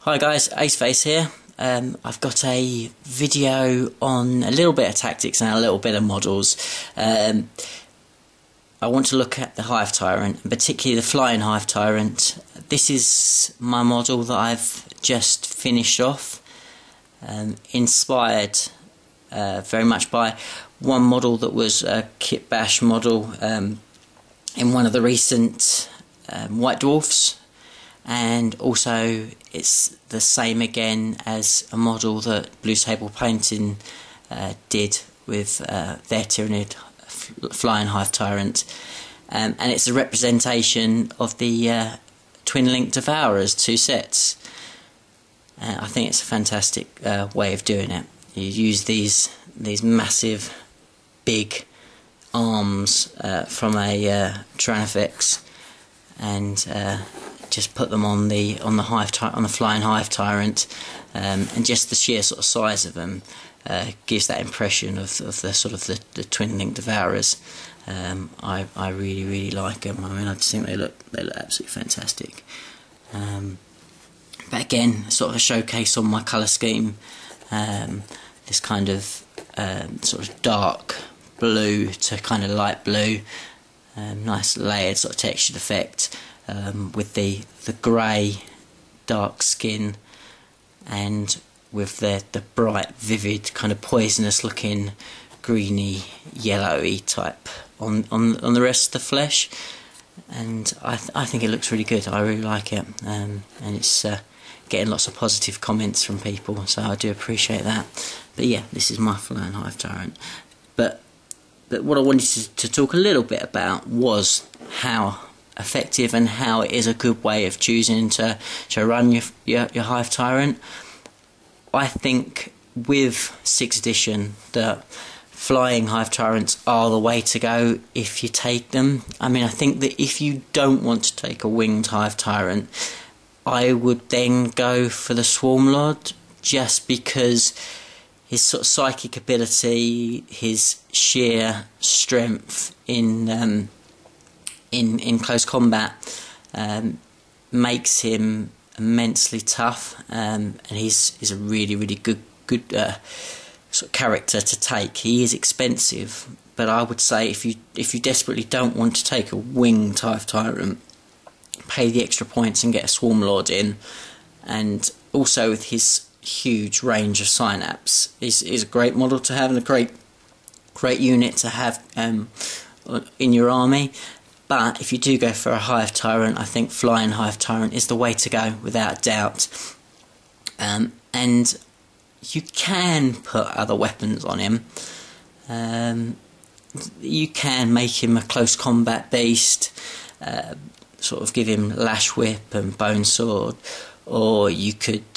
Hi guys, Aceface here. I've got a video on a little bit of tactics and a little bit of models. I want to look at the Hive Tyrant, and particularly the Flying Hive Tyrant. This is my model that I've just finished off, inspired very much by one model that was a Kit Bash model in one of the recent White Dwarfs. And also it's the same again as a model that Blue Table Painting did with their Tyranid Flying Hive Tyrant, and it's a representation of the Twin Link Devourers, two sets. I think it's a fantastic way of doing it. You use these massive big arms from a Tyranid and just put them on the Flying Hive Tyrant, and just the sheer sort of size of them gives that impression of the sort of the Twin Link Devourers. I really like them. I mean, I just think they look absolutely fantastic. But again, sort of a showcase on my colour scheme. This kind of sort of dark blue to kind of light blue, nice layered sort of textured effect. With the grey dark skin, and with the bright vivid kind of poisonous looking greeny yellowy type on the rest of the flesh, and I think it looks really good. I really like it, and it's getting lots of positive comments from people, so I do appreciate that. But yeah, this is my Flying Hive Tyrant. But what I wanted to talk a little bit about was how effective and how it is a good way of choosing to run your Hive Tyrant. I think with 6th edition that Flying Hive Tyrants are the way to go if you take them. I mean, I think that if you don't want to take a winged Hive Tyrant, I would then go for the Swarm Lord, just because his sort of psychic ability, his sheer strength in close combat makes him immensely tough, and he's a really good sort of character to take. He is expensive, but I would say if you desperately don't want to take a winged Hive Tyrant, pay the extra points and get a Swarm Lord in. And also with his huge range of synapse, is a great model to have, and a great unit to have in your army. But if you do go for a Hive Tyrant, I think Flying Hive Tyrant is the way to go, without a doubt. And you can put other weapons on him. You can make him a close combat beast, sort of give him Lash Whip and Bone Sword, or you could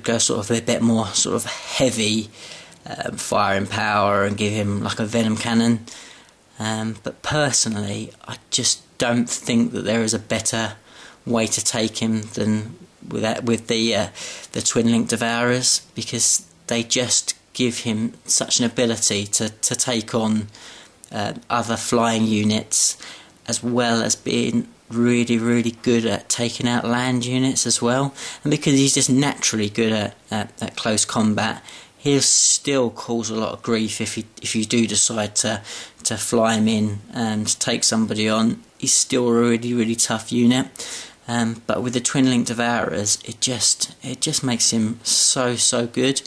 go sort of a bit more sort of heavy firing power and give him like a Venom Cannon. But personally, I just don't think that there is a better way to take him than with the Twin Link Devourers, because they just give him such an ability to take on other flying units, as well as being really good at taking out land units as well. And because he's just naturally good at close combat, he'll still cause a lot of grief if you do decide to fly him in and take somebody on. He's still a really tough unit. But with the Twin Link Devourers, it just makes him so good,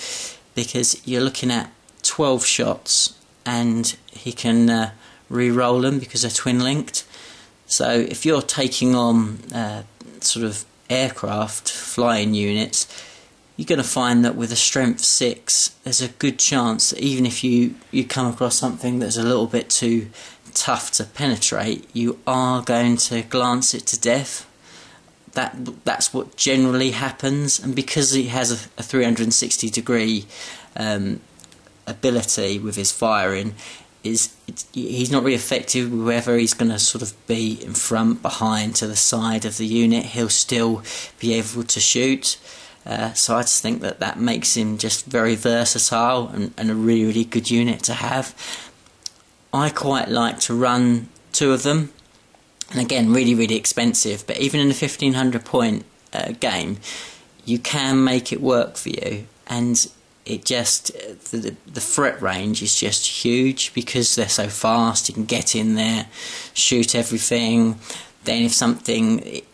because you're looking at 12 shots and he can re-roll them because they're twin linked. So if you're taking on sort of aircraft flying units, you're going to find that with a strength 6, there's a good chance that even if you come across something that's a little bit too tough to penetrate, you are going to glance it to death. That's what generally happens, and because he has a 360 degree ability with his firing, he's not really effective whether he's going to sort of be in front, behind, to the side of the unit. He'll still be able to shoot. So I just think that makes him just very versatile and a really good unit to have. I quite like to run 2 of them, and again, really expensive, but even in a 1500 point game, you can make it work for you, and it just the threat range is just huge because they're so fast. You can get in there, shoot everything. Then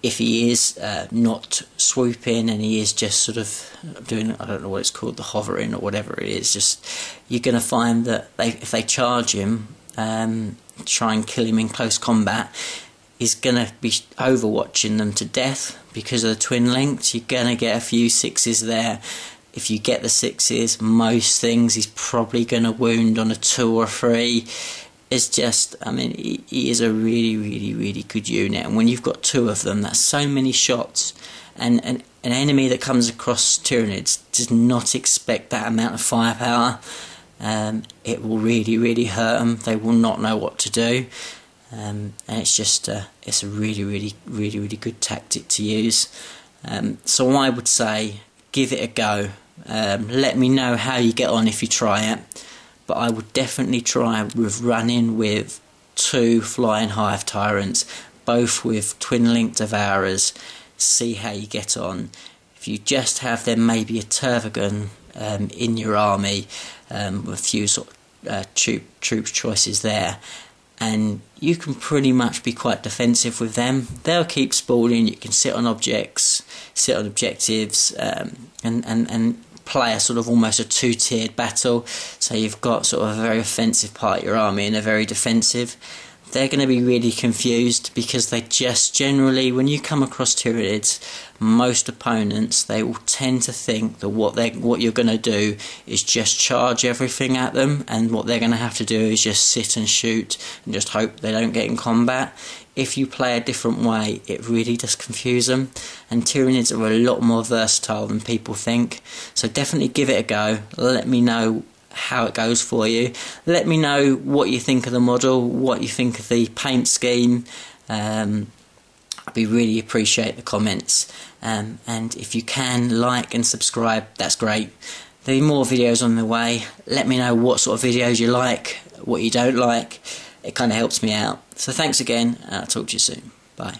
if he is not swooping and he is just sort of doing, I don't know what it's called, the hovering or whatever it is, just you're going to find that if they charge him, try and kill him in close combat, he's going to be overwatching them to death because of the twin links. You're going to get a few sixes there. If you get the sixes, most things he's probably going to wound on a 2 or 3. It's just, I mean, he is a really, really, really good unit. And when you've got 2 of them, that's so many shots. And an enemy that comes across Tyranids does not expect that amount of firepower. It will really, really hurt them. They will not know what to do. And it's just, it's a really, really, really, really good tactic to use. So I would say, give it a go. Let me know how you get on if you try it. But I would definitely try with running with 2 Flying Hive Tyrants, both with twin-link Devourers. See how you get on. If you just have them, maybe a Tervagon in your army, with a few sort of troop choices there, and you can pretty much be quite defensive with them. They'll keep spawning. You can sit on objects, sit on objectives, and play a sort of almost a 2-tiered battle. So you've got sort of a very offensive part of your army and a very defensive. They're going to be really confused because they just generally, when you come across Tyranids, most opponents, they will tend to think that what you're going to do is just charge everything at them, and what they're going to have to do is just sit and shoot and just hope they don't get in combat. If you play a different way, it really does confuse them, and Tyranids are a lot more versatile than people think. So definitely give it a go. Let me know how it goes for you. Let me know what you think of the model, what you think of the paint scheme. I'd really appreciate the comments, and if you can, like and subscribe, that's great. There'll be more videos on the way. Let me know what sort of videos you like, what you don't like. It kind of helps me out. So thanks again, and I'll talk to you soon. Bye.